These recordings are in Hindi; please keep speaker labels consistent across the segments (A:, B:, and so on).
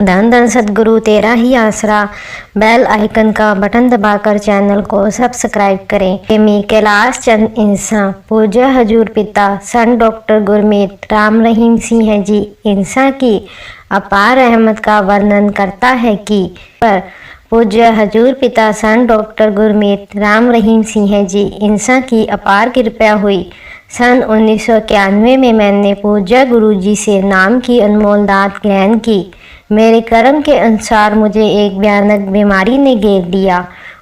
A: धन धन सद्गुरु तेरा ही आसरा। बेल आइकन का बटन दबाकर चैनल को सब्सक्राइब करें। प्रेमी कैलाश चंद इंसान पूज्य हजूर पिता सन डॉक्टर गुरमीत राम रहीम सिंह जी इंसान की अपार रहमत का वर्णन करता है कि पर पूज्य हजूर पिता सन डॉक्टर गुरमीत राम रहीम सिंह जी इंसान की अपार कृपा हुई। सन 1991 में मैंने पूज्य गुरुजी से नाम की अनमोल दात ग्रहण की। मेरे कर्म के अनुसार मुझे एक भयानक बीमारी ने घेर लिया।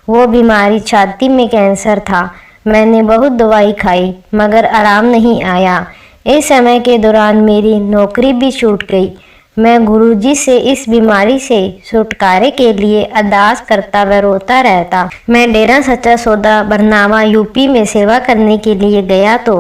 A: वो बीमारी छाती में कैंसर था। मैंने बहुत दवाई खाई मगर आराम नहीं आया। इस समय के दौरान मेरी नौकरी भी छूट गई। मैं गुरुजी से इस बीमारी से छुटकारे के लिए अरदास करता व रोता रहता। मैं डेरा सच्चा सौदा बरनावा यूपी में सेवा करने के लिए गया तो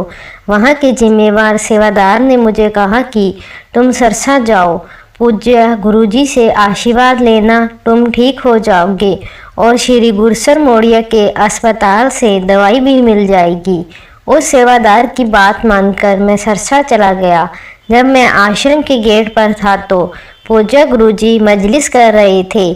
A: वहाँ के जिम्मेवार सेवादार ने मुझे कहा कि तुम सरसा जाओ, पूज्य गुरुजी से आशीर्वाद लेना, तुम ठीक हो जाओगे और श्री गुरसर मोड़िया के अस्पताल से दवाई भी मिल जाएगी। उस सेवादार की बात मानकर मैं सरसा चला गया। जब मैं आश्रम के गेट पर था तो पूज्य गुरुजी मजलिस कर रहे थे।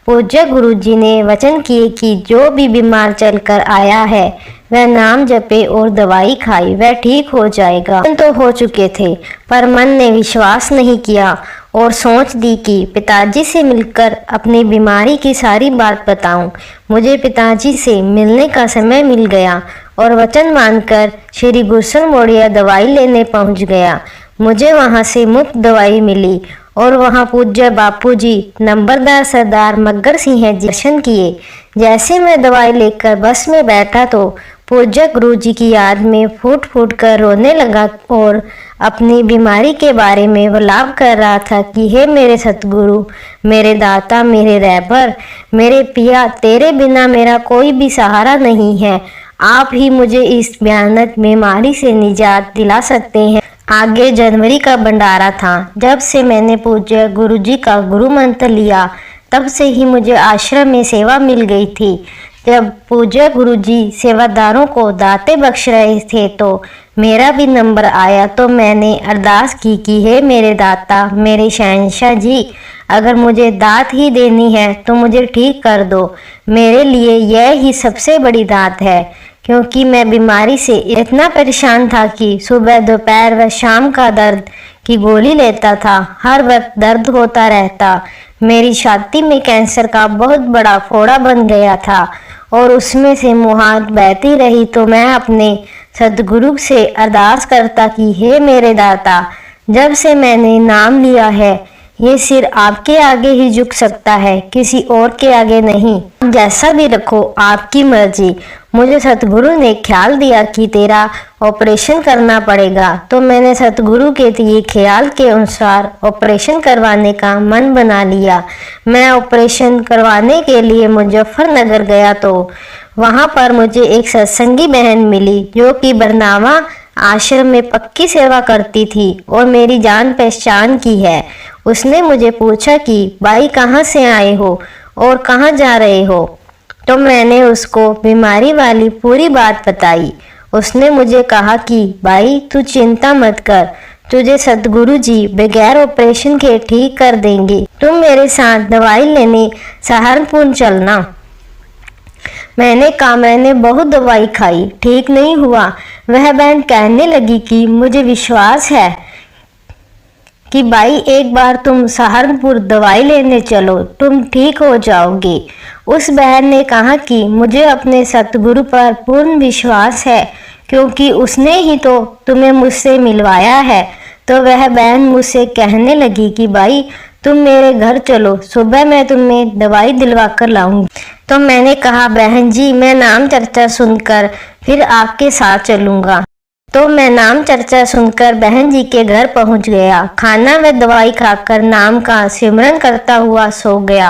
A: पूज्य गुरुजी ने वचन किए कि जो भी बीमार चलकर आया है वह नाम जपे और दवाई खाए, वह ठीक हो जाएगा। तो हो चुके थे पर मन ने विश्वास नहीं किया और सोच दी कि पिताजी से मिलकर अपनी बीमारी की सारी बात बताऊं। मुझे पिताजी से मिलने का समय मिल गया और वचन मानकर श्री गुरसर मोड़िया दवाई लेने पहुंच गया। मुझे वहां से मुफ्त दवाई मिली और वहां पूज्य बापूजी नंबरदार सरदार मग्गर सिंह जी दर्शन किए। जैसे मैं दवाई लेकर बस में बैठा तो पूज्य गुरुजी की याद में फूट फूट कर रोने लगा और अपनी बीमारी के बारे में विलाप कर रहा था कि हे मेरे सतगुरु, मेरे दाता, मेरे रहबर, मेरे पिया, तेरे बिना मेरा कोई भी सहारा नहीं है। आप ही मुझे इस भयानक बीमारी से निजात दिला सकते हैं। आगे जनवरी का भंडारा था। जब से मैंने पूज्य गुरुजी का गुरु मंत्र लिया तब से ही मुझे आश्रम में सेवा मिल गई थी। जब पूज्य गुरुजी सेवादारों को दाते बख्श रहे थे तो मेरा भी नंबर आया तो मैंने अरदास की कि हे मेरे दाता, मेरे शहंशाह जी, अगर मुझे दात ही देनी है तो मुझे ठीक कर दो। मेरे लिए यह ही सबसे बड़ी दात है, क्योंकि मैं बीमारी से इतना परेशान था कि सुबह दोपहर व शाम का दर्द की गोली लेता था। हर वक्त दर्द होता रहता। मेरी छाती में कैंसर का बहुत बड़ा फोड़ा बन गया था और उसमें से मुहात बहती रही। तो मैं अपने सदगुरु से अरदास करता कि हे मेरे दाता, जब से मैंने नाम लिया है ये सिर आपके आगे ही झुक सकता है, किसी और के आगे नहीं। जैसा भी रखो, आपकी मर्जी। मुझे सतगुरु ने ख्याल दिया कि तेरा ऑपरेशन करना पड़ेगा तो मैंने सतगुरु के दिए ख्याल के अनुसार ऑपरेशन करवाने का मन बना लिया। मैं ऑपरेशन करवाने के लिए मुजफ्फरनगर गया तो वहां पर मुझे एक सत्संगी बहन मिली जो कि बरनावा आश्रम में पक्की सेवा करती थी और मेरी जान पहचान की है। उसने मुझे पूछा कि भाई कहाँ से आए हो और कहाँ जा रहे हो, तो मैंने उसको बीमारी वाली पूरी बात बताई। उसने मुझे कहा कि भाई तू चिंता मत कर, तुझे सतगुरु जी बगैर ऑपरेशन के ठीक कर देंगे। तुम मेरे साथ दवाई लेने सहारनपुर चलना। मैंने कहा मैंने बहुत दवाई खाई, ठीक नहीं हुआ। वह बहन कहने लगी कि मुझे विश्वास है कि भाई एक बार तुम सहारनपुर दवाई लेने चलो, तुम ठीक हो जाओगे। उस बहन ने कहा कि मुझे अपने सतगुरु पर पूर्ण विश्वास है क्योंकि उसने ही तो तुम्हें मुझसे मिलवाया है। तो वह बहन मुझसे कहने लगी कि भाई तुम मेरे घर चलो, सुबह मैं तुम्हें दवाई दिलवा कर लाऊंगी। तो मैंने कहा बहन जी, मैं नाम चर्चा सुनकर फिर आपके साथ चलूंगा। तो मैं नाम चर्चा सुनकर बहन जी के घर पहुंच गया। खाना व दवाई खाकर नाम का सिमरन करता हुआ सो गया।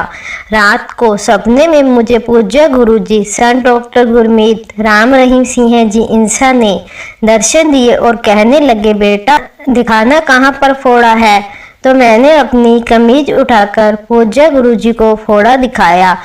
A: रात को सपने में मुझे पूज्य गुरुजी सन डॉक्टर गुरमीत राम रहीम सिंह जी इंसान ने दर्शन दिए और कहने लगे बेटा दिखाना कहाँ पर फोड़ा है। तो मैंने अपनी कमीज उठाकर पूज्य गुरुजी को फोड़ा दिखाया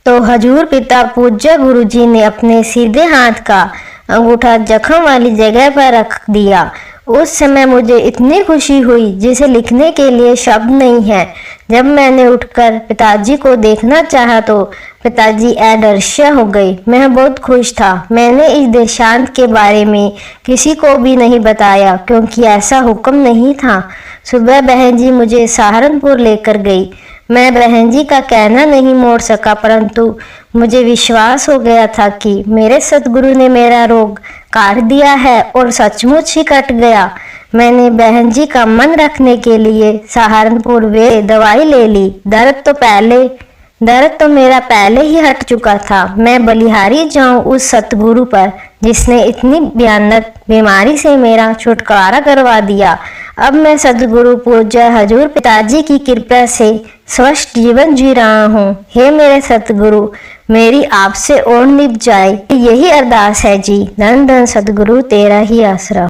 A: तो हजूर पिता पूज्य गुरुजी ने अपने सीधे हाथ का अंगूठा जख्म वाली जगह पर रख दिया उस समय मुझे इतनी खुशी हुई जिसे लिखने के लिए शब्द नहीं है। जब मैंने उठकर पिताजी को देखना चाहा तो पिताजी अदृश्य हो गए। मैं बहुत खुश था। मैंने इस देशांत के बारे में किसी को भी नहीं बताया क्योंकि ऐसा हुक्म नहीं था। सुबह बहन जी मुझे सहारनपुर लेकर गई। मैं बहन जी का कहना नहीं मोड़ सका, परंतु मुझे विश्वास हो गया था कि मेरे सतगुरु ने मेरा रोग काट दिया है और सचमुच ही कट गया। मैंने बहन जी का मन रखने के लिए सहारनपुर वे दवाई ले ली। दर्द तो मेरा पहले ही हट चुका था। मैं बलिहारी जाऊं उस सतगुरु पर जिसने इतनी भयानक बीमारी से मेरा छुटकारा करवा दिया। अब मैं सतगुरु पूज्य हजूर पिताजी की कृपा से स्वस्थ जीवन जी रहा हूँ। हे मेरे सतगुरु, मेरी आपसे ओढ़ निभ जाए, यही अरदास है जी। धन धन सतगुरु तेरा ही आसरा।